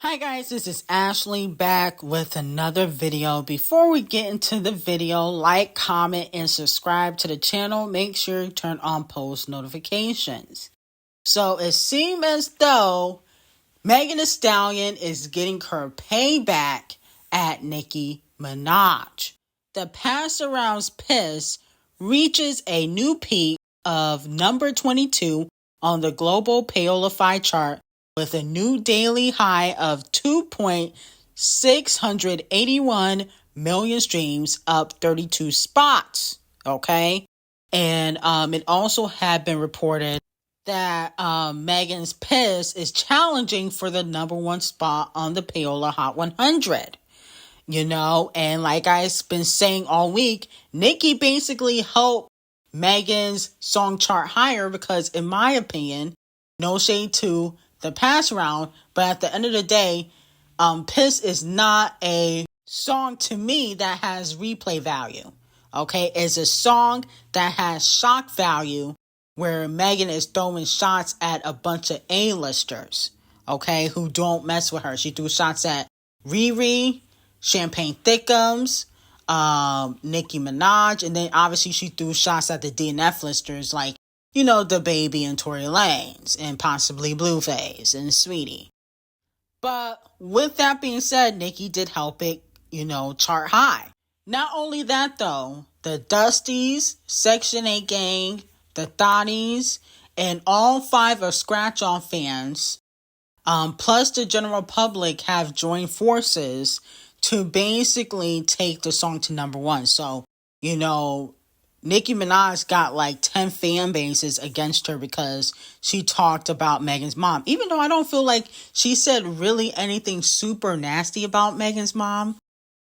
Hi guys, this is Ashley back with another video. Before we get into the video, like, comment, and subscribe to the channel. Make sure you turn on post notifications. So it seems as though Megan Thee Stallion is getting her payback at Nicki Minaj. The Pass Around's Piss reaches a new peak of number 22 on the global PÄY0ŁA chart, with a new daily high of 2.681 million streams, up 32 spots. Okay. And it also had been reported that Megan's Piss is challenging for the number one spot on the PÄY0ŁA Hot 100. You know, and like I've been saying all week, Nicki basically helped Megan's song chart higher because, in my opinion, no shade to the Pass Around, but at the end of the day, Piss is not a song to me that has replay value. Okay, it's a song that has shock value where Megan is throwing shots at a bunch of A-listers, okay, who don't mess with her. She threw shots at Riri, Champagne Thickums, Nicki Minaj, and then obviously she threw shots at the DNF listers like, you know, the Baby and Tory Lanez, and possibly Blueface and Sweetie. But with that being said, Nicki did help it, you know, chart high. Not only that though, the Dusties, Section 8 Gang, the Thotties, and all 5 of Scratch Off fans, plus the general public, have joined forces to basically take the song to number one. So, you know, Nicki Minaj got like 10 fan bases against her because she talked about Megan's mom. Even though I don't feel like she said really anything super nasty about Megan's mom.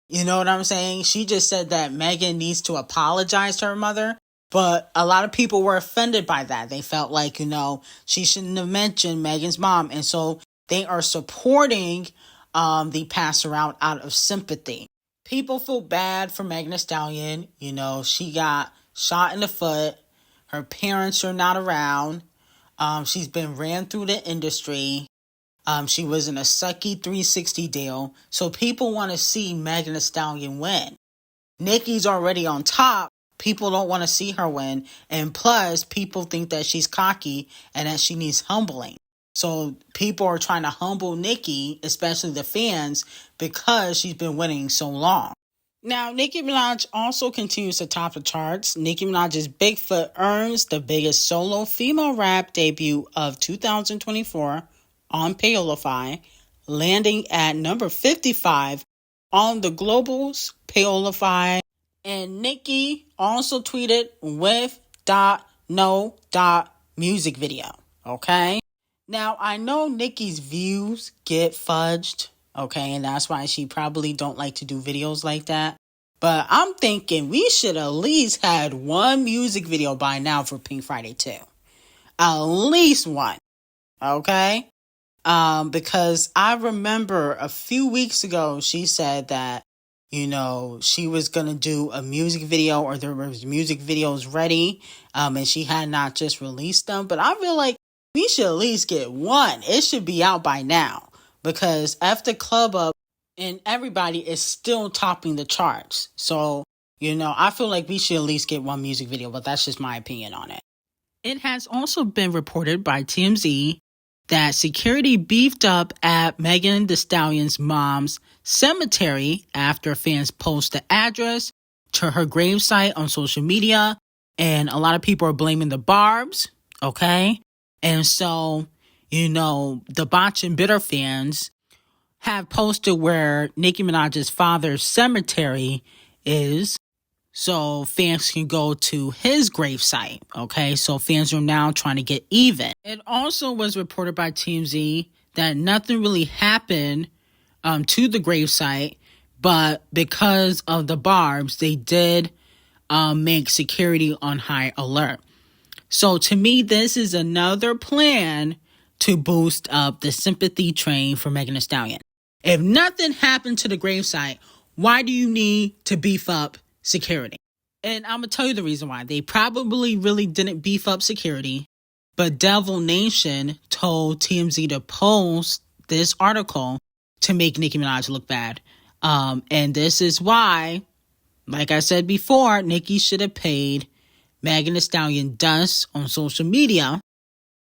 You know what I'm saying? She just said that Megan needs to apologize to her mother. But a lot of people were offended by that. They felt like, you know, she shouldn't have mentioned Megan's mom. And so they are supporting the Pass Around out of sympathy. People feel bad for Megan Thee Stallion. You know, she got shot in the foot. Her parents are not around. She's been ran through the industry. She was in a sucky 360 deal. So people want to see Megan Thee Stallion win. Nicki's already on top. People don't want to see her win. And plus, people think that she's cocky and that she needs humbling. So people are trying to humble Nicki, especially the fans, because she's been winning so long. Now, Nicki Minaj also continues to top the charts. Nicki Minaj's Bigfoot earns the biggest solo female rap debut of 2024 on PÄY0ŁA, landing at number 55 on the global's PÄY0ŁA. And Nicki also tweeted with .no. music video. Okay? Now, I know Nicki's views get fudged. Okay, and that's why she probably don't like to do videos like that. But I'm thinking we should at least had one music video by now for Pink Friday 2. At least one. Okay? Because I remember a few weeks ago she said that, you know, she was going to do a music video, or there was music videos ready, and she had not just released them. But I feel like we should at least get one. It should be out by now. Because after Club Up and everybody is still topping the charts. So, you know, I feel like we should at least get one music video, but that's just my opinion on it. It has also been reported by TMZ that security beefed up at Megan Thee Stallion's mom's cemetery after fans post the address to her gravesite on social media. And a lot of people are blaming the Barbs, okay? And so, you know, the Botch and Bitter fans have posted where Nicki Minaj's father's cemetery is, so fans can go to his gravesite, okay? So fans are now trying to get even. It also was reported by TMZ that nothing really happened to the gravesite, but because of the Barbs, they did make security on high alert. So to me, this is another plan to boost up the sympathy train for Megan Thee Stallion. If nothing happened to the gravesite, why do you need to beef up security? And I'm going to tell you the reason why. They probably really didn't beef up security, but Devil Nation told TMZ to post this article to make Nicki Minaj look bad. And this is why, like I said before, Nicki should have paid Megan Thee Stallion dust on social media,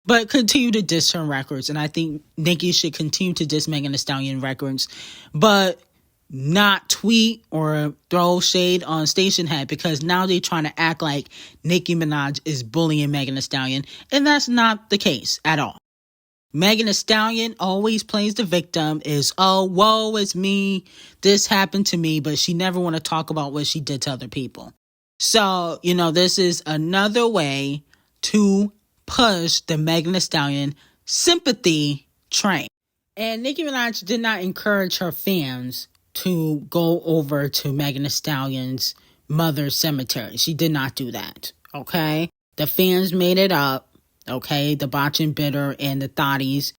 but continue to diss her records. And I think Nicki should continue to diss Megan Thee Stallion records, but not tweet or throw shade on Station Head, because now they're trying to act like Nicki Minaj is bullying Megan Thee Stallion, and that's not the case at all. Megan Thee Stallion always plays the victim, is, oh, woe is me, this happened to me, but she never want to talk about what she did to other people. So, this is another way to push the Megan Thee Stallion sympathy train. And Nicki Minaj did not encourage her fans to go over to Megan Thee Stallion's mother's cemetery. She did not do that, okay? The fans made it up. Okay, the Botch and Bitter and the Thotties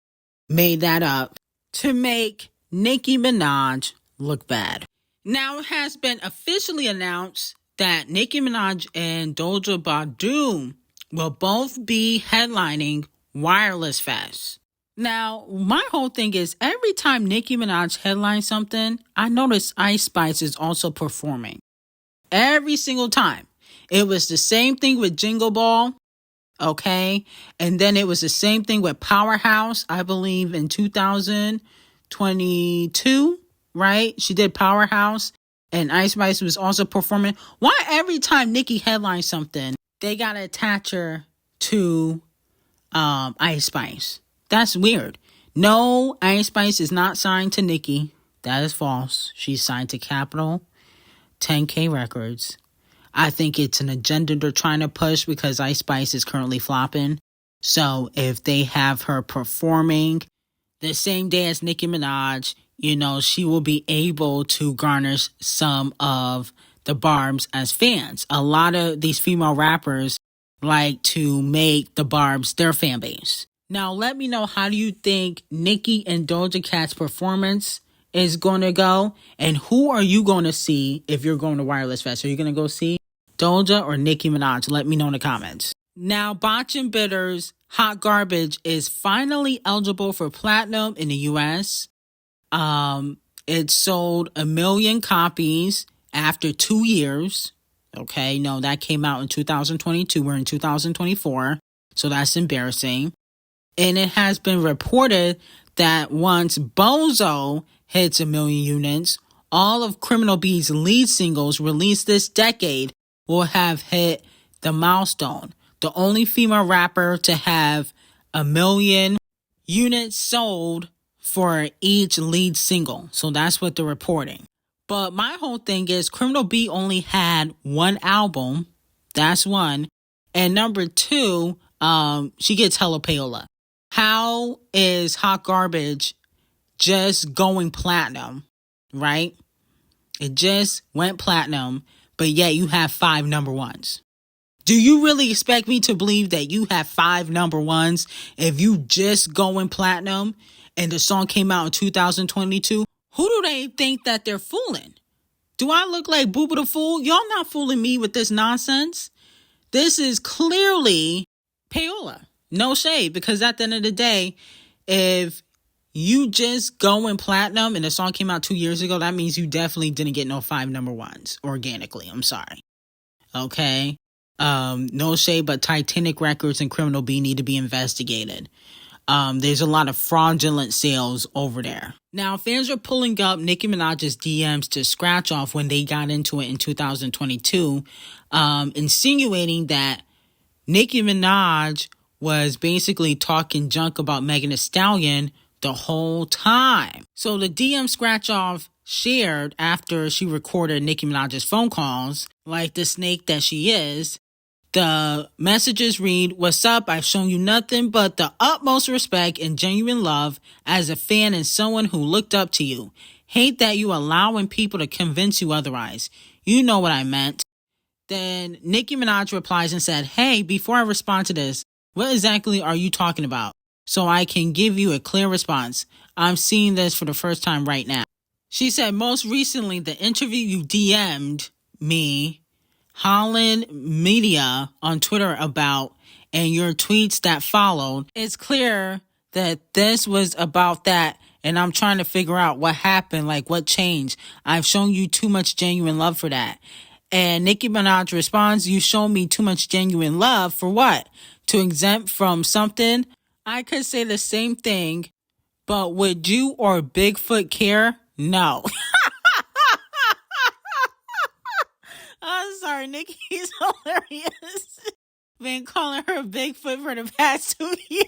made that up to make Nicki Minaj look bad. Now it has been officially announced that Nicki Minaj and D0JA will both be headlining Wireless Fest. Now, my whole thing is, every time Nicki Minaj headlines something, I notice Ice Spice is also performing. Every single time. It was the same thing with Jingle Ball. Okay, and then it was the same thing with Powerhouse, I believe in 2022, right? She did Powerhouse, and Ice Spice was also performing. Why every time Nicki headlines something, they gotta attach her to Ice Spice? That's weird. No, Ice Spice is not signed to Nicki. That is false. She's signed to Capitol 10K Records. I think it's an agenda they're trying to push because Ice Spice is currently flopping. So if they have her performing the same day as Nicki Minaj, she will be able to garnish some of the Barbs as fans. A lot of these female rappers like to make the Barbs their fan base. Now, let me know, how do you think Nicki and Doja Cat's performance is going to go? And who are you going to see if you're going to Wireless Fest? Are you going to go see Doja or Nicki Minaj? Let me know in the comments. Now, Botch and Bitter's Hot Garbage is finally eligible for platinum in the US. It sold 1 million copies after 2 years. Okay, no, that came out in 2022. We're in 2024, so that's embarrassing. And it has been reported that once Bozo hits 1 million units, all of Criminal B's lead singles released this decade will have hit the milestone. The only female rapper to have 1 million units sold for each lead single. So that's what they're reporting. But my whole thing is, Criminal B only had one album. That's one. And number two, she gets hella PÄY0ŁA. How is Hot Garbage just going platinum, right? It just went platinum, but yet you have 5 number ones. Do you really expect me to believe that you have 5 number ones if you just going platinum and the song came out in 2022? Who do they think that they're fooling? Do I look like Booba the Fool? Y'all not fooling me with this nonsense. This is clearly PÄY0ŁA. No shade, because at the end of the day, if you just going platinum and the song came out 2 years ago, that means you definitely didn't get no 5 number ones organically. I'm sorry. Okay. No shade, but Titanic Records and Criminal B need to be investigated. There's a lot of fraudulent sales over there. Now, fans are pulling up Nicki Minaj's DMs to scratch off when they got into it in 2022, insinuating that Nicki Minaj was basically talking junk about Megan Thee Stallion the whole time. So the DM scratch off shared after she recorded Nicki Minaj's phone calls, like the snake that she is. The messages read, "What's up? I've shown you nothing but the utmost respect and genuine love as a fan and someone who looked up to you. Hate that you allowing people to convince you otherwise. You know what I meant." Then Nicki Minaj replies and said, "Hey, before I respond to this, what exactly are you talking about? So I can give you a clear response. I'm seeing this for the first time right now." She said, "Most recently, the interview you DM'd me, Holland Media on Twitter about, and your tweets that followed, it's clear that this was about that And I'm trying to figure out what happened, like what changed. I've shown you too much genuine love for that. And Nicki Minaj responds, you show me too much genuine love for what? To exempt from something? I could say the same thing, but would you or Bigfoot care? No. I'm sorry, Nicki's hilarious. Been calling her Bigfoot for the past 2 years.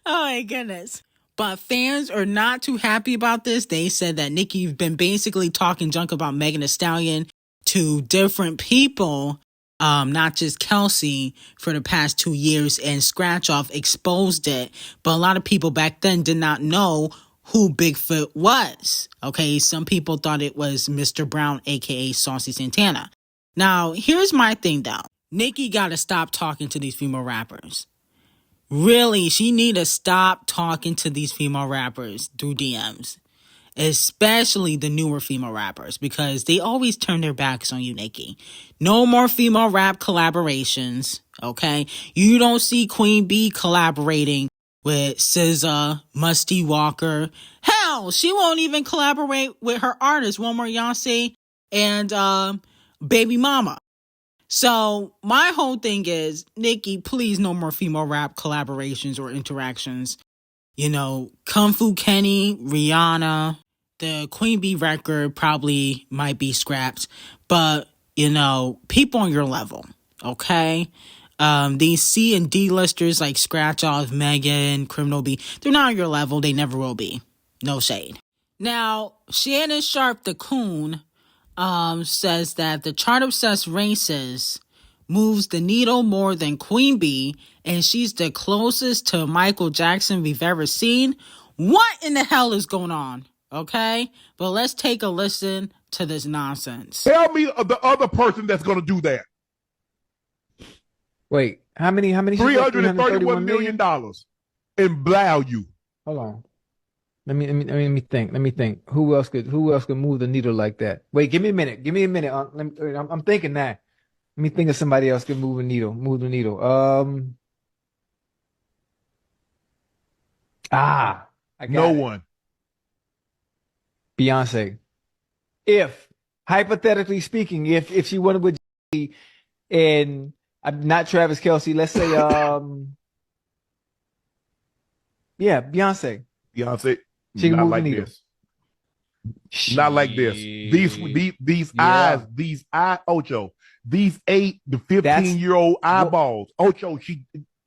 Oh my goodness. But fans are not too happy about this. They said that Nicki's been basically talking junk about Megan Thee Stallion to different people, not just Kelsey, for the past 2 years, and Scratch Off exposed it. But a lot of people back then did not know who Bigfoot was. Okay, some people thought it was Mr. Brown, aka Saucy Santana. Now, here's my thing though. Nicki gotta stop talking to these female rappers. Really, she need to stop talking to these female rappers through DMs. Especially the newer female rappers, because they always turn their backs on you, Nicki. No more female rap collaborations, okay? You don't see Queen Bee collaborating with SZA, Musty Walker. Hell, she won't even collaborate with her artists, One More Beyonce and Baby Mama. So my whole thing is, Nicki, please no more female rap collaborations or interactions. You know, Kung Fu Kenny, Rihanna, the Queen Bee record probably might be scrapped, but, you know, people on your level, okay? These C and D listers like Scratch Off, Megan, Criminal B, they're not on your level. They never will be. No shade. Now, Shannon Sharp, the coon, says that the chart-obsessed racist moves the needle more than Queen Bee, and she's the closest to Michael Jackson we've ever seen. What in the hell is going on? Okay? But let's take a listen to this nonsense. Tell me the other person that's going to do that. Wait, how many? $331 million in value. Hold on. Let me think. Who else could move the needle like that? Wait, give me a minute. I'm thinking that. Let me think of somebody else can move the needle. I got No it. one. Beyonce. If, hypothetically speaking, if she wanted with Jay and not Travis Kelce, let's say, yeah, Beyonce. She can not move like the needle. this. Not like this. These eyes, Ocho. These 8 to 15-year-old eyeballs. Ocho,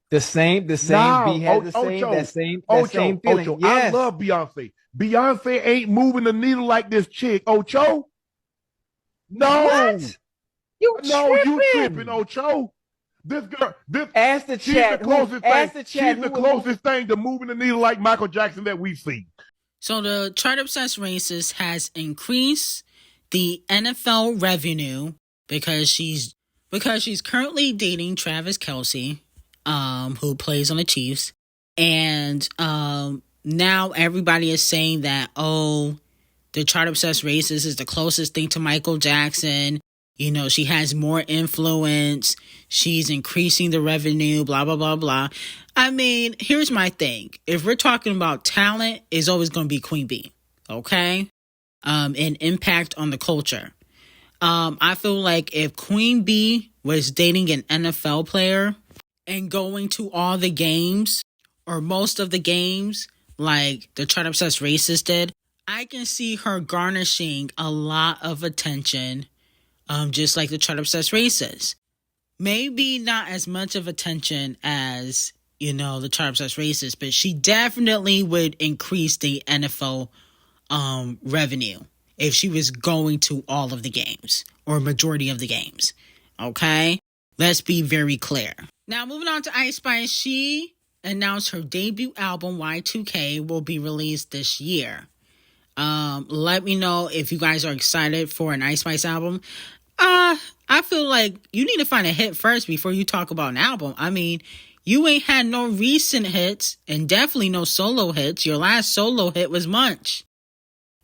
the same. B has the same feeling. Ocho, Yes. I love Beyonce. Beyonce ain't moving the needle like this chick, Ocho. No. What? You tripping, Ocho. This girl, ask the chat. She's the closest thing to moving the needle like Michael Jackson that we've seen. So the chart-obsessed racist has increased the NFL revenue because she's currently dating Travis Kelce, who plays on the Chiefs, and now everybody is saying that, oh, the chart-obsessed racist is the closest thing to Michael Jackson. You know, she has more influence. She's increasing the revenue, blah, blah, blah, blah. I mean, here's my thing. If we're talking about talent, it's always going to be Queen Bee, okay? And impact on the culture. I feel like if Queen Bee was dating an NFL player and going to all the games or most of the games like the chart-obsessed racist did, I can see her garnishing a lot of attention, just like the chart-obsessed racist. Maybe not as much of attention as, you know, the chart-obsessed racist, but she definitely would increase the NFL revenue if she was going to all of the games or majority of the games. Okay? Let's be very clear. Now, moving on to Ice Spice, she announced her debut album, Y2K, will be released this year. Let me know if you guys are excited for an Ice Spice album. I feel like you need to find a hit first before you talk about an album. I mean, you ain't had no recent hits and definitely no solo hits. Your last solo hit was Munch.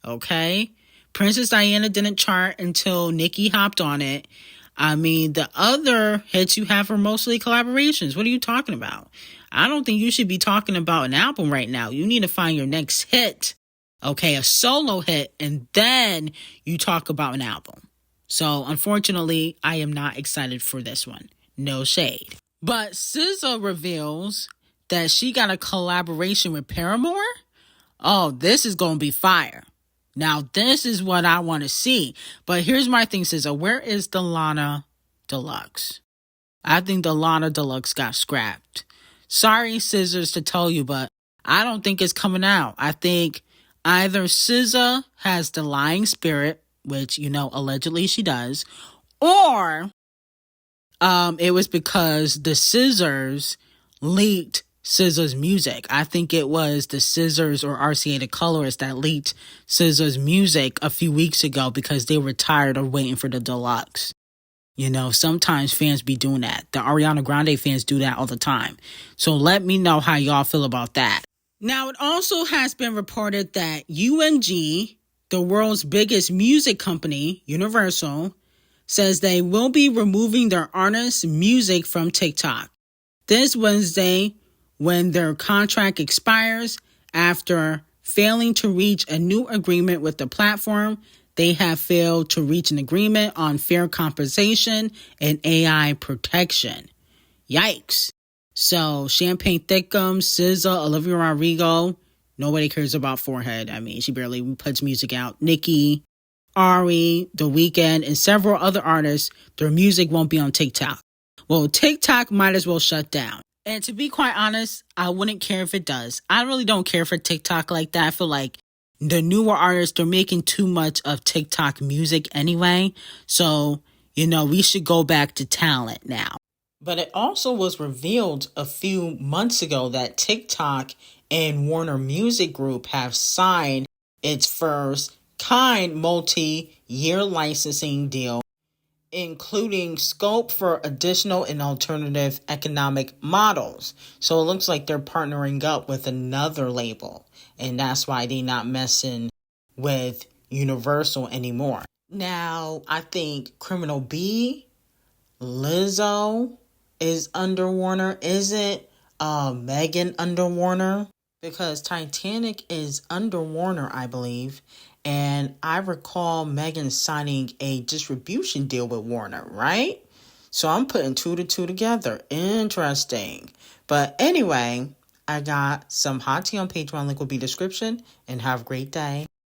Okay? Princess Diana didn't chart until Nicki hopped on it. I mean, the other hits you have are mostly collaborations. What are you talking about? I don't think you should be talking about an album right now. You need to find your next hit, okay, a solo hit, and then you talk about an album. So, unfortunately, I am not excited for this one. No shade. But SZA reveals that she got a collaboration with Paramore. Oh, this is going to be fire. Now, this is what I want to see. But here's my thing, SZA. Where is the Lana Deluxe? I think the Lana Deluxe got scrapped. Sorry, Scissors, to tell you, but I don't think it's coming out. I think either SZA has the lying spirit, which, you know, allegedly she does, or it was because the Scissors leaked SZA's music. I think it was the Scissors or RCA the Colorist that leaked SZA's music a few weeks ago because they were tired of waiting for the deluxe. You know, sometimes fans be doing that. The Ariana Grande fans do that all the time. So let me know how y'all feel about that. Now, it also has been reported that UMG, the world's biggest music company, Universal, says they will be removing their artists' music from TikTok this Wednesday when their contract expires after failing to reach a new agreement with the platform. They have failed to reach an agreement on fair compensation and AI protection. Yikes. So, Champagne Thickums, SZA, Olivia Rodrigo, nobody cares about Forehead. I mean, she barely puts music out. Nicki, Ari, The Weeknd, and several other artists, their music won't be on TikTok. Well, TikTok might as well shut down. And to be quite honest, I wouldn't care if it does. I really don't care for TikTok like that. I feel like the newer artists, they're making too much of TikTok music anyway. So, you know, we should go back to talent now. But it also was revealed a few months ago that TikTok and Warner Music Group have signed its first kind multi-year licensing deal, including scope for additional and alternative economic models. So it looks like they're partnering up with another label, and that's why they're not messing with Universal anymore. Now, I think Criminal B, Lizzo is under Warner. Isn't Megan under Warner? Because Titanic is under Warner, I believe. And I recall Megan signing a distribution deal with Warner, right? So I'm putting two to two together. Interesting. But anyway, I got some hot tea on Patreon. Link will be description. And have a great day.